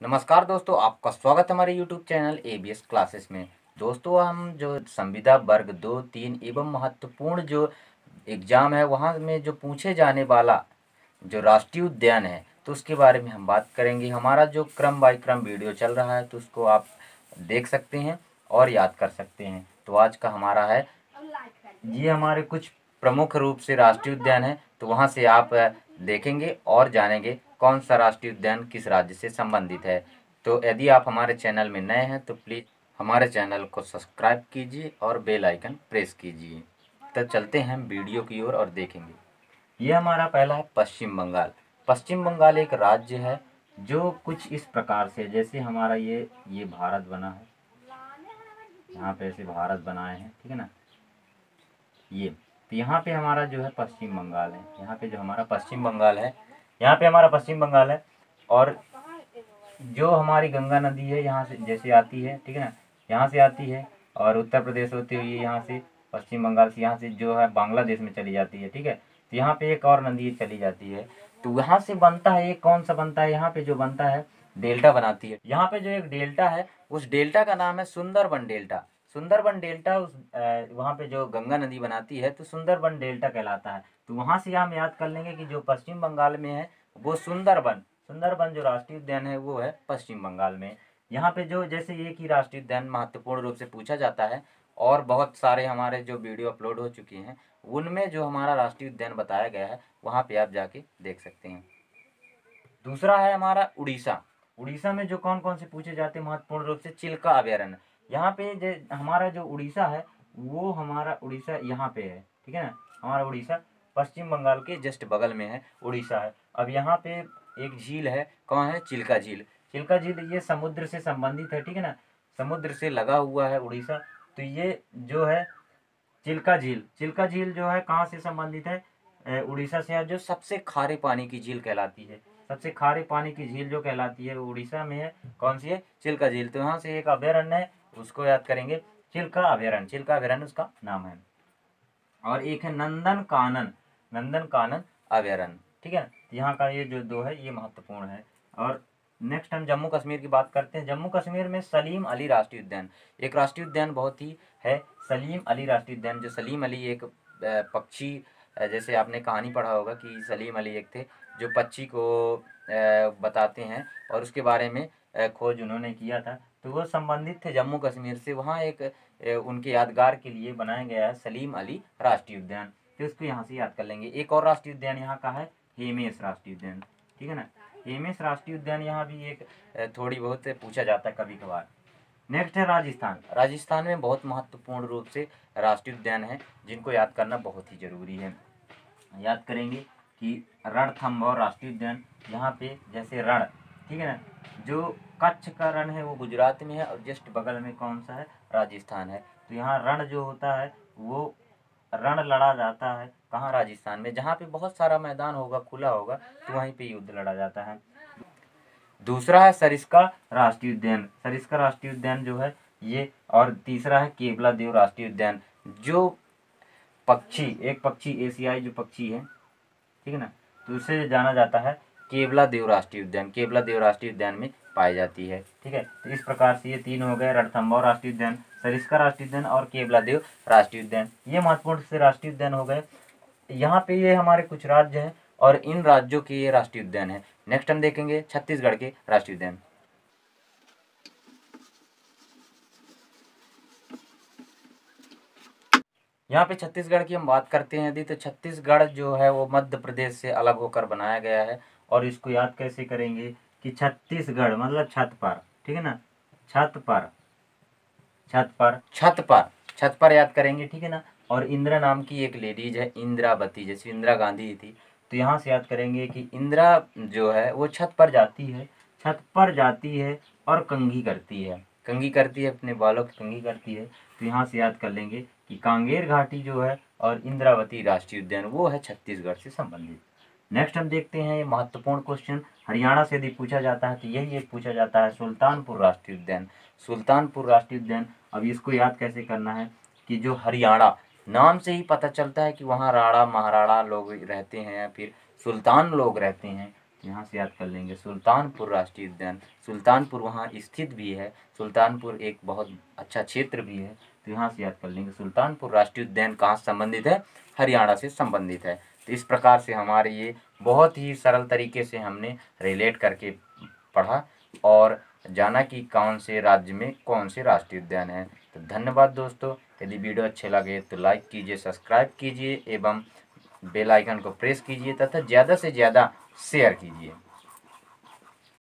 नमस्कार दोस्तों, आपका स्वागत है हमारे YouTube चैनल ABS क्लासेस में। दोस्तों, हम जो संविदा वर्ग 2, 3 एवं महत्वपूर्ण जो एग्ज़ाम है वहाँ में जो पूछे जाने वाला जो राष्ट्रीय उद्यान है तो उसके बारे में हम बात करेंगे। हमारा जो क्रम बाय क्रम वीडियो चल रहा है तो उसको आप देख सकते हैं और याद कर सकते हैं। तो आज का हमारा है, ये हमारे कुछ प्रमुख रूप से राष्ट्रीय उद्यान है, तो वहाँ से आप देखेंगे और जानेंगे कौन सा राष्ट्रीय उद्यान किस राज्य से संबंधित है। तो यदि आप हमारे चैनल में नए हैं तो प्लीज़ हमारे चैनल को सब्सक्राइब कीजिए और बेल आइकन प्रेस कीजिए। तो चलते हैं वीडियो की ओर और देखेंगे। ये हमारा पहला है पश्चिम बंगाल। पश्चिम बंगाल एक राज्य है जो कुछ इस प्रकार से, जैसे हमारा ये भारत बना है, यहाँ पे ऐसे भारत बनाए हैं, ठीक है ना। ये तो यहाँ पे हमारा जो है पश्चिम बंगाल है। यहाँ पे जो हमारा पश्चिम बंगाल है, यहाँ पे हमारा पश्चिम बंगाल है। और जो हमारी गंगा नदी है यहाँ से जैसे आती है, ठीक है ना, यहाँ से आती है और उत्तर प्रदेश होते हुए यहाँ से पश्चिम बंगाल से यहाँ से जो है बांग्लादेश में चली जाती है, ठीक है। तो यहाँ पे एक और नदी चली जाती है, तो वहाँ से बनता है, एक कौन सा बनता है, यहाँ पे जो बनता है डेल्टा बनाती है। यहाँ पे जो एक डेल्टा है उस डेल्टा का नाम है सुंदरबन डेल्टा। सुंदरबन डेल्टा वहाँ पे जो गंगा नदी बनाती है तो सुंदरबन डेल्टा कहलाता है। तो वहाँ से हम याद कर लेंगे कि जो पश्चिम बंगाल में है वो सुंदरबन सुंदरबन जो राष्ट्रीय उद्यान है वो है पश्चिम बंगाल में। यहाँ पे जो जैसे एक ही राष्ट्रीय उद्यान महत्वपूर्ण रूप से पूछा जाता है और बहुत सारे हमारे जो वीडियो अपलोड हो चुके हैं उनमें जो हमारा राष्ट्रीय उद्यान बताया गया है वहाँ पे आप जाके देख सकते हैं। दूसरा है हमारा उड़ीसा। उड़ीसा में जो कौन कौन से पूछे जाते हैं महत्वपूर्ण रूप से, चिल्का अभयारण्य। यहाँ पे हमारा जो उड़ीसा है वो हमारा उड़ीसा यहाँ पे है, ठीक है ना। हमारा उड़ीसा पश्चिम बंगाल के जस्ट बगल में है, उड़ीसा है। अब यहाँ पे एक झील है, कौन है, चिल्का झील। चिल्का झील ये समुद्र से संबंधित है, ठीक है ना, समुद्र से लगा हुआ है उड़ीसा। तो ये जो है चिल्का झील जो है कहाँ से संबंधित है, उड़ीसा से है, जो सबसे खारे पानी की झील कहलाती है। सबसे खारे पानी की झील जो कहलाती है वो उड़ीसा में है, कौन सी है, चिल्का झील। तो यहाँ से एक अभयारण्य है उसको याद करेंगे, चिल्का अभयारण्य, चिल्का अभयारण्य उसका नाम है। और एक है नंदन कानन अभयारण्य, ठीक है। यहाँ का ये जो दो है ये महत्वपूर्ण है। और नेक्स्ट हम जम्मू कश्मीर की बात करते हैं। जम्मू कश्मीर में सलीम अली राष्ट्रीय उद्यान, एक राष्ट्रीय उद्यान बहुत ही है, सलीम अली राष्ट्रीय उद्यान। जो सलीम अली एक पक्षी, जैसे आपने कहानी पढ़ा होगा कि सलीम अली एक थे जो पक्षी को बताते हैं और उसके बारे में खोज उन्होंने किया था, तो वो संबंधित थे जम्मू कश्मीर से। वहाँ एक उनके यादगार के लिए बनाया गया है सलीम अली राष्ट्रीय उद्यान, तो उसको यहाँ से याद कर लेंगे। एक और राष्ट्रीय उद्यान यहाँ का है हेमेश राष्ट्रीय उद्यान, ठीक है ना। हेमेश राष्ट्रीय उद्यान यहाँ भी एक थोड़ी बहुत पूछा जाता है कभी कभार। नेक्स्ट है राजस्थान। राजस्थान में बहुत महत्वपूर्ण रूप से राष्ट्रीय उद्यान है जिनको याद करना बहुत ही जरूरी है। याद करेंगे कि रणथंभौर राष्ट्रीय उद्यान, यहाँ पे जैसे रण, ठीक है ना, जो कच्छ का रण है वो गुजरात में है और जस्ट बगल में कौन सा है, राजस्थान है। तो यहाँ रण जो होता है वो रण लड़ा जाता है कहाँ, राजस्थान में, जहाँ पे बहुत सारा मैदान होगा, खुला होगा, तो वहीं पे युद्ध लड़ा जाता है। दूसरा है सरिस्का राष्ट्रीय उद्यान। सरिस्का राष्ट्रीय उद्यान जो है ये, और तीसरा है केवला देव राष्ट्रीय उद्यान। जो पक्षी, एक पक्षी एशियाई जो पक्षी है, ठीक है ना, तो उसे जाना जाता है केवला देव राष्ट्रीय उद्यान, केवला देव राष्ट्रीय उद्यान में पाई जाती है, ठीक है। तो इस प्रकार से ये तीन हो गए, रणथंभौर राष्ट्रीय उद्यान, सरिस्का राष्ट्रीय उद्यान और केवला देव राष्ट्रीय उद्यान। ये महत्वपूर्ण से राष्ट्रीय उद्यान हो गए। यहाँ पे ये हमारे कुछ राज्य हैं और इन राज्यों के ये राष्ट्रीय उद्यान है। नेक्स्ट हम देखेंगे छत्तीसगढ़ के राष्ट्रीय उद्यान। यहाँ पे छत्तीसगढ़ की हम बात करते हैं यदि, तो छत्तीसगढ़ जो है वो मध्य प्रदेश से अलग होकर बनाया गया है। और इसको याद कैसे करेंगे कि छत्तीसगढ़ मतलब छत पर, ठीक है ना, छत पर, छत पर, छत पर, छत पर याद करेंगे, ठीक है ना। और इंदिरा नाम की एक लेडीज है, इंदिरावती, जैसे इंदिरा गांधी थी, तो यहाँ से याद करेंगे कि इंदिरा जो है वो छत पर जाती है, छत पर जाती है और कंघी करती है, कंघी करती है, अपने बालों की कंघी करती है। तो यहाँ से याद कर लेंगे कि कांगेर घाटी जो है और इंद्रावती राष्ट्रीय उद्यान वो है छत्तीसगढ़ से संबंधित। नेक्स्ट हम देखते हैं ये महत्वपूर्ण क्वेश्चन, हरियाणा से यदि पूछा जाता है तो यही एक पूछा जाता है, सुल्तानपुर राष्ट्रीय उद्यान। सुल्तानपुर राष्ट्रीय उद्यान, अब इसको याद कैसे करना है कि जो हरियाणा, नाम से ही पता चलता है कि वहाँ राणा महाराणा लोग रहते हैं या फिर सुल्तान लोग रहते हैं। यहाँ से याद कर लेंगे सुल्तानपुर राष्ट्रीय उद्यान। सुल्तानपुर वहाँ स्थित भी है, सुल्तानपुर एक बहुत अच्छा क्षेत्र भी है, तो यहाँ से याद कर लेंगे सुल्तानपुर राष्ट्रीय उद्यान कहाँ से संबंधित है, हरियाणा से संबंधित है। तो इस प्रकार से हमारे ये बहुत ही सरल तरीके से हमने रिलेट करके पढ़ा और जाना कि कौन से राज्य में कौन से राष्ट्रीय उद्यान है। तो धन्यवाद दोस्तों। यदि वीडियो अच्छे लगे तो लाइक कीजिए, सब्सक्राइब कीजिए एवं बेल आइकन को प्रेस कीजिए तथा ज़्यादा से ज़्यादा शेयर कीजिए।